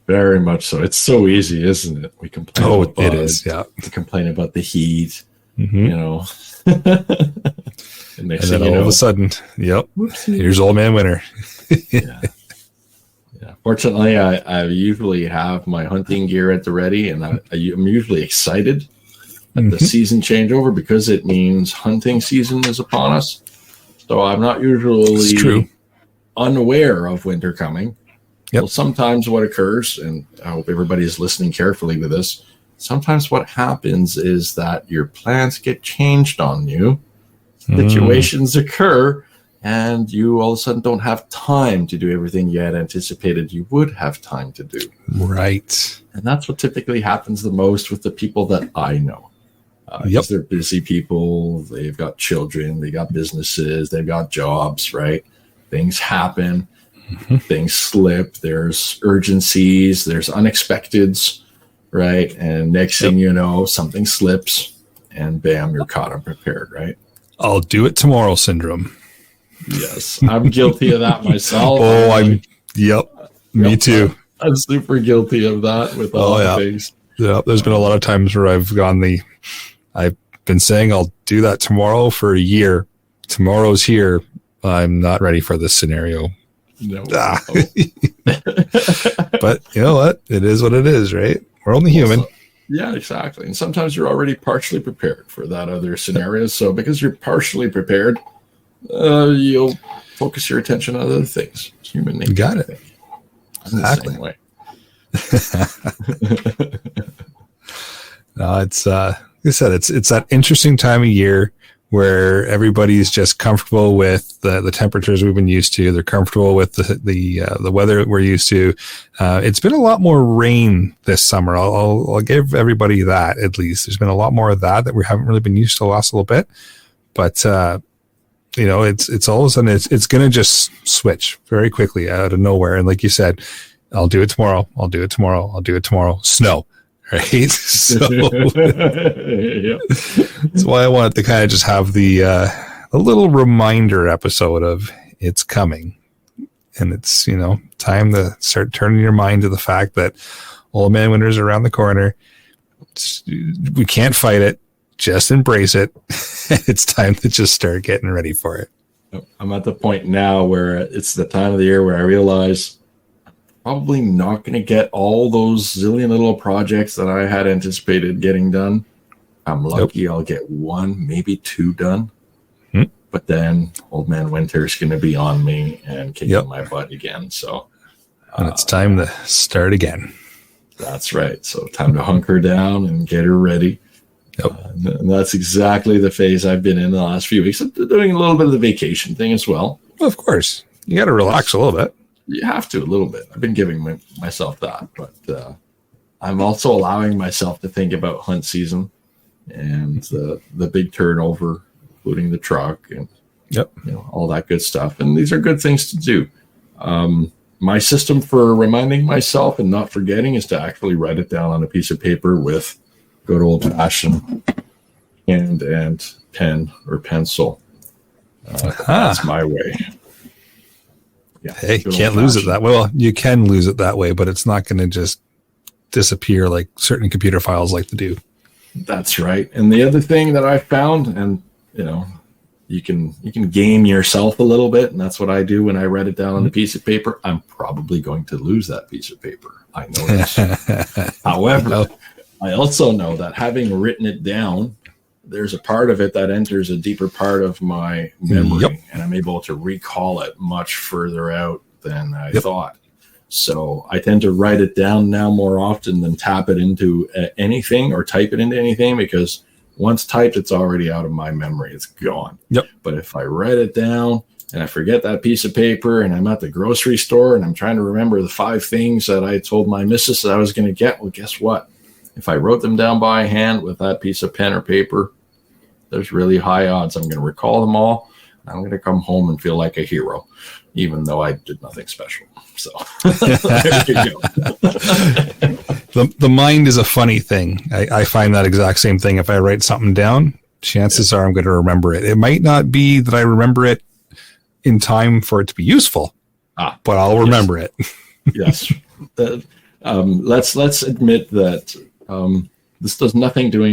Very much so. It's so easy, isn't it? We complain about it is, yeah. We complain about the heat, And then all of a sudden, here's old man winter. Yeah. Fortunately, I usually have my hunting gear at the ready, and I'm usually excited at the season changeover because it means hunting season is upon us. So I'm not usually unaware of winter coming. Well, sometimes what occurs, and I hope everybody is listening carefully to this, sometimes what happens is that your plans get changed on you. Situations occur, and you all of a sudden don't have time to do everything you had anticipated you would have time to do. Right. And that's what typically happens the most with the people that I know. They're busy people. They've got children. They got businesses. They've got jobs, right? Things happen. Things slip. There's urgencies. There's unexpecteds, right? And next thing you know, something slips, and bam, you're caught unprepared, right? I'll do it tomorrow syndrome. Yes, I'm guilty of that myself. Me too. I'm super guilty of that with all the things. Yeah, there's been a lot of times where I've been saying I'll do that tomorrow for a year. Tomorrow's here. I'm not ready for this scenario. No. But you know what? It is what it is, right? We're only human. Yeah, exactly. And sometimes you're already partially prepared for that other scenario. So because you're partially prepared, you'll focus your attention on other things. It's human nature. Got it. Exactly. The same way. No, it's like I said, it's that interesting time of year where everybody's just comfortable with the temperatures we've been used to. They're comfortable with the weather we're used to. It's been a lot more rain this summer. I'll give everybody that, at least. There's been a lot more of that we haven't really been used to the last little bit. But, it's all of a sudden, it's going to just switch very quickly out of nowhere. And like you said, I'll do it tomorrow. I'll do it tomorrow. I'll do it tomorrow. Snow. Right. So that's why I wanted to kind of just have a little reminder episode of it's coming. And it's, time to start turning your mind to the fact that old man winter's around the corner. We can't fight it. Just embrace it. It's time to just start getting ready for it. I'm at the point now where it's the time of the year where I realize probably not going to get all those zillion little projects that I had anticipated getting done. I'm lucky I'll get one, maybe two done. But then old man winter is going to be on me and kicking my butt again. So, and it's time to start again. That's right. So time to hunker down and get her ready. And that's exactly the phase I've been in the last few weeks. I'm doing a little bit of the vacation thing as well. Of course. You got to relax a little bit. You have to a little bit. I've been giving myself that, but I'm also allowing myself to think about hunt season and the big turnover, including the truck and all that good stuff. And these are good things to do. My system for reminding myself and not forgetting is to actually write it down on a piece of paper with good old fashioned hand and pen or pencil. That's my way. Yeah, hey, can't lose it that way. Well, you can lose it that way, but it's not going to just disappear like certain computer files like to do. That's right. And the other thing that I found, and you can game yourself a little bit, and that's what I do when I write it down on a piece of paper. I'm probably going to lose that piece of paper. I know this. However, I also know that having written it down, there's a part of it that enters a deeper part of my memory, and I'm able to recall it much further out than I thought. So I tend to write it down now more often than tap it into anything or type it into anything, because once typed, it's already out of my memory. It's gone. Yep. But if I write it down and I forget that piece of paper and I'm at the grocery store and I'm trying to remember the 5 things that I told my missus that I was going to get, well, guess what? If I wrote them down by hand with that piece of pen or paper, there's really high odds I'm going to recall them all. I'm going to come home and feel like a hero, even though I did nothing special. So there you go. The mind is a funny thing. I find that exact same thing. If I write something down, chances are I'm going to remember it. It might not be that I remember it in time for it to be useful, but I'll remember it. Yes. Let's admit that this does nothing to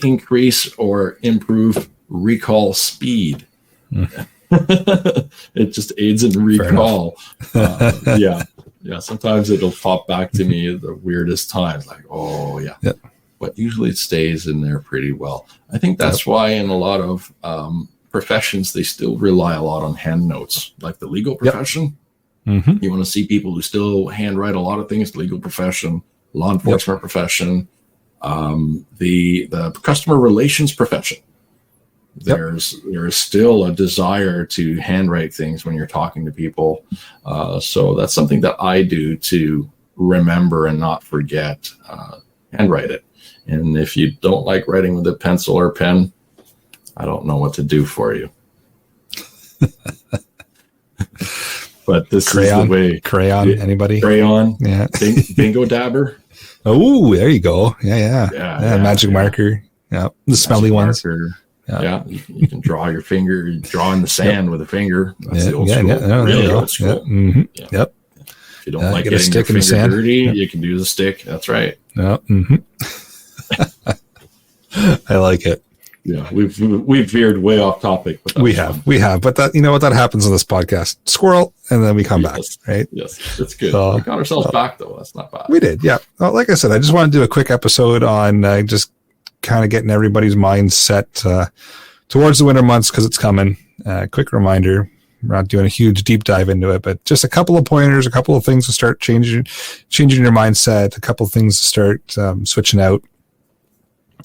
increase or improve recall speed. It just aids in recall. Yeah. Sometimes it'll pop back to me at the weirdest times, like, oh yeah. Yep. But usually it stays in there pretty well. I think that's why in a lot of professions they still rely a lot on hand notes, like the legal profession. Mm-hmm. You want to see people who still handwrite a lot of things. The legal profession, law enforcement profession, the customer relations profession. There's still a desire to handwrite things when you're talking to people. So that's something that I do to remember and not forget. Handwrite it. And if you don't like writing with a pencil or pen, I don't know what to do for you. But this crayon, is the way. Crayon, anybody? Crayon. Yeah. Bingo dabber. Oh, there you go. Yeah. Magic marker. Yeah. The smelly ones. Yeah. You can draw your finger, draw in the sand with a finger. That's the old school. Really old school. Yep. Mm-hmm. Yep. If you don't like getting your finger dirty, you can use a stick. That's right. Yeah. Mm-hmm. I like it. Yeah, we've veered way off topic. But we have, but that, you know what, that happens on this podcast. Squirrel, and then we come back, right? Yes, that's good. We got ourselves back though. That's not bad. We did, yeah. Well, like I said, I just want to do a quick episode on just kind of getting everybody's mind set towards the winter months, because it's coming. Quick reminder: we're not doing a huge deep dive into it, but just a couple of pointers, a couple of things to start changing your mindset, a couple of things to start switching out.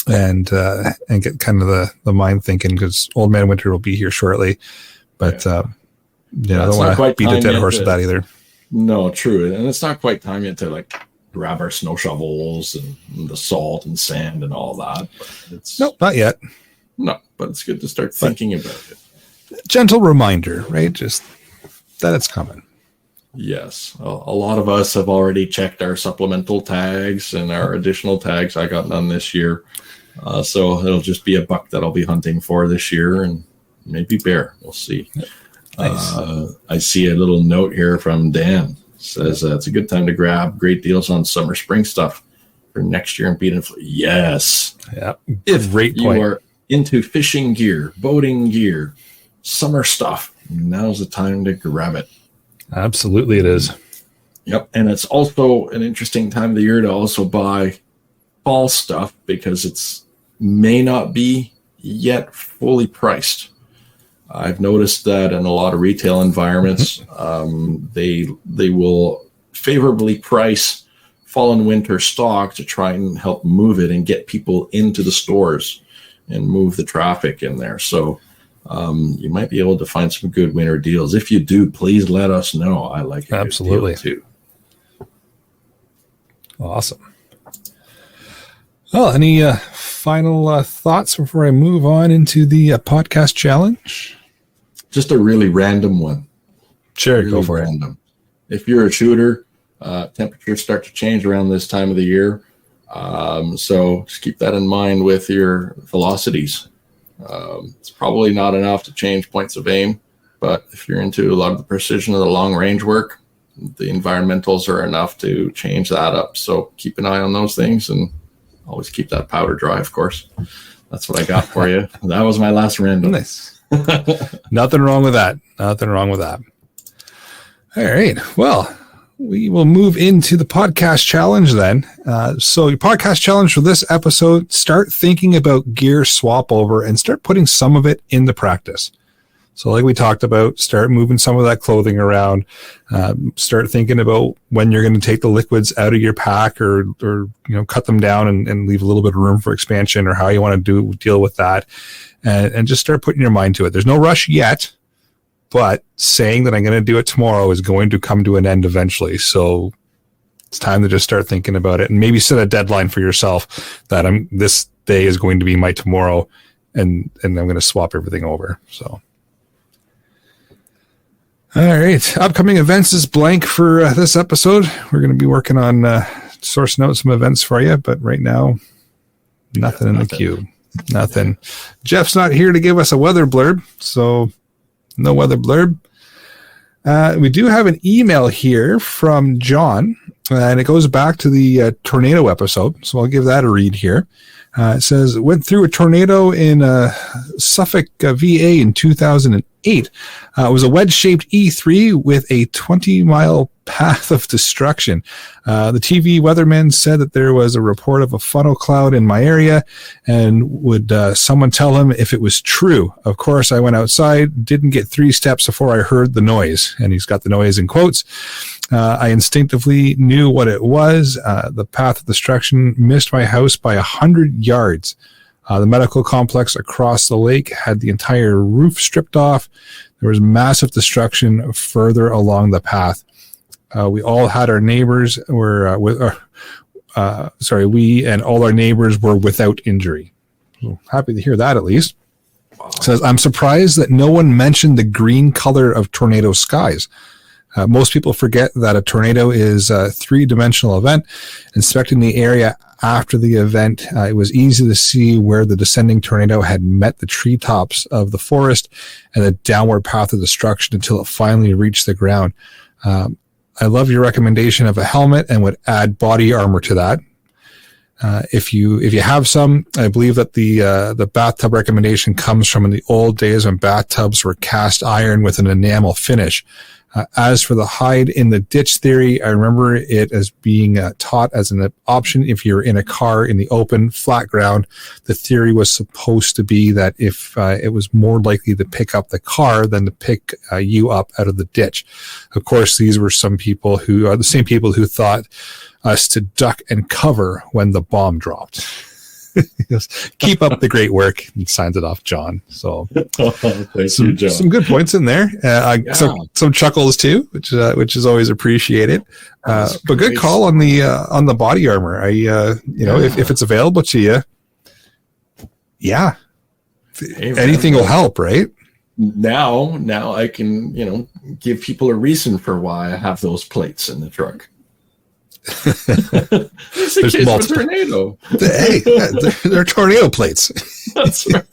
And get kind of the mind thinking, because Old Man Winter will be here shortly, but I don't want to beat a dead horse with that either. No, true, and it's not quite time yet to like grab our snow shovels and the salt and sand and all that. But no, not yet. No, but it's good to start thinking about it. Gentle reminder, right? Just that it's coming. Yes, a lot of us have already checked our supplemental tags and our additional tags. I got none this year. So it'll just be a buck that I'll be hunting for this year, and maybe bear. We'll see. Nice. I see a little note here from Dan. It says it's a good time to grab great deals on summer spring stuff for next year and beat it. Yes. Yeah. If you are into fishing gear, boating gear, summer stuff, now's the time to grab it. Absolutely it is. Yep. And it's also an interesting time of the year to also buy fall stuff, because it's may not be yet fully priced. I've noticed that in a lot of retail environments, they will favorably price fall and winter stock to try and help move it and get people into the stores and move the traffic in there. So you might be able to find some good winter deals. If you do, please let us know. I like it. Absolutely too. Awesome. Well, any final thoughts before I move on into the podcast challenge? Just a really random one. Sure, really go for random. If you're a shooter, temperatures start to change around this time of the year. So just keep that in mind with your velocities. It's probably not enough to change points of aim, but if you're into a lot of the precision of the long range work, the environmentals are enough to change that up. So keep an eye on those things, and always keep that powder dry, of course. That's what I got for you. That was my last random. Nice. Nothing wrong with that. Nothing wrong with that. All right. Well, we will move into the podcast challenge then. So your podcast challenge for this episode: start thinking about gear swap over and start putting some of it into practice. So like we talked about, start moving some of that clothing around, start thinking about when you're going to take the liquids out of your pack or cut them down and leave a little bit of room for expansion, or how you want to deal with that. And just start putting your mind to it. There's no rush yet, but saying that I'm going to do it tomorrow is going to come to an end eventually. So it's time to just start thinking about it, and maybe set a deadline for yourself that this day is going to be my tomorrow, and I'm going to swap everything over. So. All right. Upcoming events is blank for this episode. We're going to be working on sourcing out some events for you, but right now, nothing in the queue. Nothing. Yeah. Jeff's not here to give us a weather blurb, so no weather blurb. We do have an email here from John, and it goes back to the tornado episode, so I'll give that a read here. It says, went through a tornado in Suffolk, VA in 2008. It was a wedge-shaped E3 with a 20-mile path of destruction. The TV weatherman said that there was a report of a funnel cloud in my area, and would someone tell him if it was true. Of course, I went outside, didn't get 3 steps before I heard the noise, and he's got the noise in quotes. I instinctively knew what it was. The path of destruction missed my house by 100 yards. The medical complex across the lake had the entire roof stripped off. There was massive destruction further along the path. We all had our neighbors we and all our neighbors were without injury. So happy to hear that, at least. It says, I'm surprised that no one mentioned the green color of tornado skies. Most people forget that a tornado is a 3-dimensional event. Inspecting the area after the event, it was easy to see where the descending tornado had met the treetops of the forest and the downward path of destruction until it finally reached the ground. I love your recommendation of a helmet and would add body armor to that. If you have some, I believe that the bathtub recommendation comes from in the old days when bathtubs were cast iron with an enamel finish. As for the hide in the ditch theory, I remember it as being taught as an option if you're in a car in the open, flat ground. The theory was supposed to be that if it was more likely to pick up the car than to pick you up out of the ditch. Of course, these were some people who are the same people who thought us to duck and cover when the bomb dropped. Keep up the great work, and signs it off, John. So thank you, John. Some good points in there. Some chuckles too, which is always appreciated. But good call on the body armor. If it's available to you, anything will help, right? Now I can give people a reason for why I have those plates in the truck. There's multiple tornado. They're tornado plates. That's right.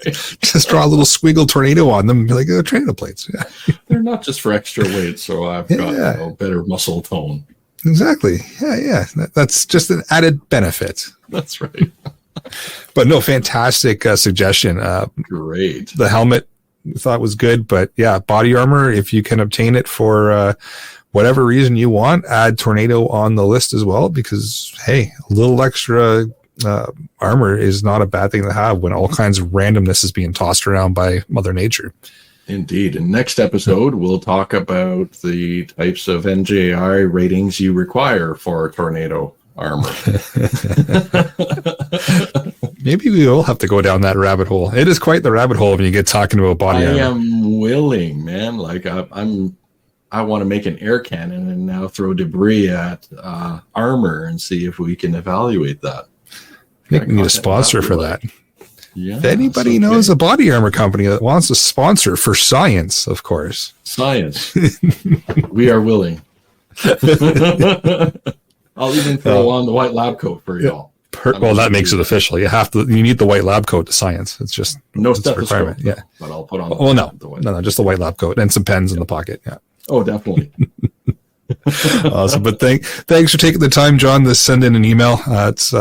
Just draw a little squiggle tornado on them, like they're tornado plates. Yeah. They're not just for extra weight, so I've got better muscle tone. Exactly. Yeah. That's just an added benefit. That's right. But no, fantastic suggestion. Great. The helmet we thought was good, but yeah, body armor, if you can obtain it for whatever reason you want, add tornado on the list as well, because hey, a little extra armor is not a bad thing to have when all kinds of randomness is being tossed around by Mother Nature. Indeed. In next episode, we'll talk about the types of NJI ratings you require for tornado armor. Maybe we will have to go down that rabbit hole. It is quite the rabbit hole when you get talking about body armor. I am willing, man. Like I want to make an air cannon and now throw debris at armor and see if we can evaluate that. I think we need a sponsor for that. Yeah, if anybody knows a body armor company that wants a sponsor for science, of course. Science. We are willing. I'll even throw on the white lab coat for y'all. Well, that makes it official. You need the white lab coat to science. It's just no stethoscope. Yeah, but I'll put on. No, just the white lab coat and some pens in the pocket. Yeah. Oh, definitely. Awesome. But thanks for taking the time, John, to send in an email. It's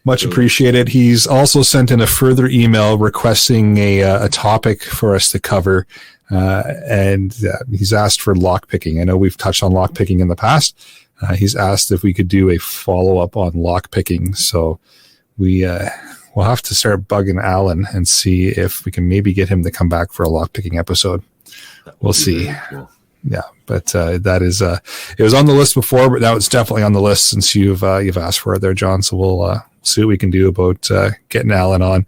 much appreciated. He's also sent in a further email requesting a topic for us to cover. And he's asked for lockpicking. I know we've touched on lockpicking in the past. He's asked if we could do a follow-up on lockpicking. So we'll have to start bugging Alan and see if we can maybe get him to come back for a lockpicking episode. we'll see. Cool. Yeah, but that is it was on the list before, but now it's definitely on the list since you've asked for it there, John. So we'll see what we can do about getting Alan on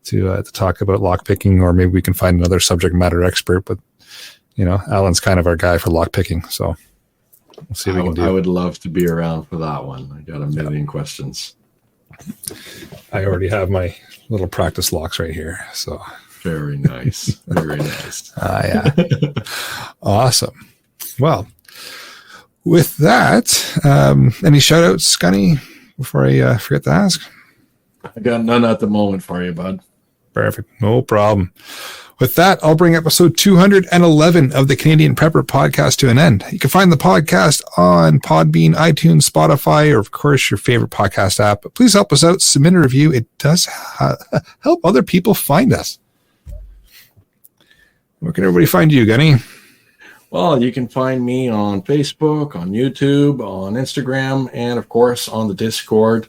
to talk about lockpicking, or maybe we can find another subject matter expert. But Alan's kind of our guy for lockpicking, so we'll see what we can do. I would love to be around for that one. I got a million questions. I already have my little practice locks right here, so. Very nice. Very nice. Yeah. Awesome. Well, with that, any shout outs, Gunny, before I forget to ask? I got none at the moment for you, bud. Perfect. No problem. With that, I'll bring episode 211 of the Canadian Prepper podcast to an end. You can find the podcast on Podbean, iTunes, Spotify, or of course your favorite podcast app. But please help us out. Submit a review. It does help other people find us. Where can everybody find you, Gunny? Well, you can find me on Facebook, on YouTube, on Instagram, and of course on the Discord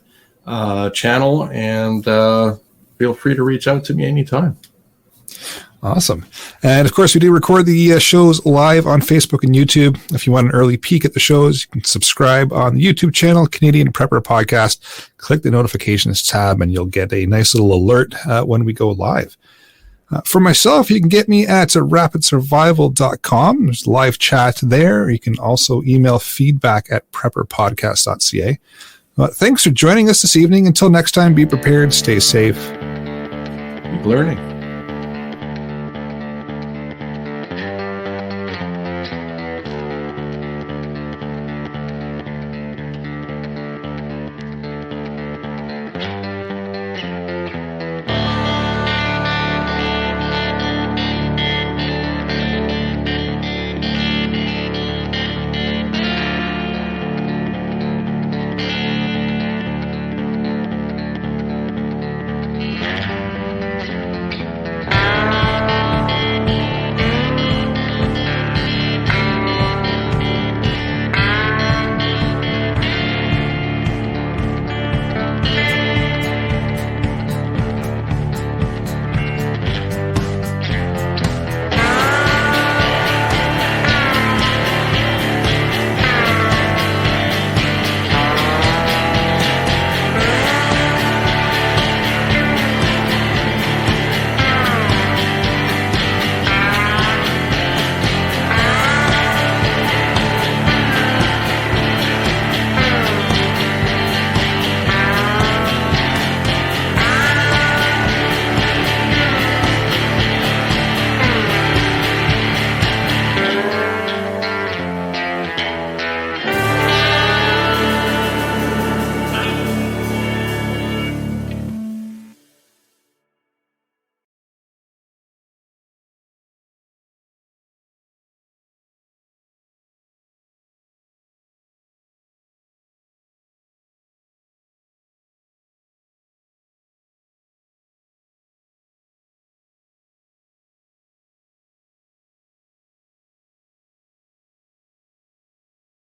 channel. And feel free to reach out to me anytime. Awesome. And of course, we do record the shows live on Facebook and YouTube. If you want an early peek at the shows, you can subscribe on the YouTube channel, Canadian Prepper Podcast. Click the notifications tab and you'll get a nice little alert when we go live. For myself, you can get me at rapidsurvival.com. There's live chat there. You can also email feedback at prepperpodcast.ca. Thanks for joining us this evening. Until next time, be prepared, stay safe. Keep learning.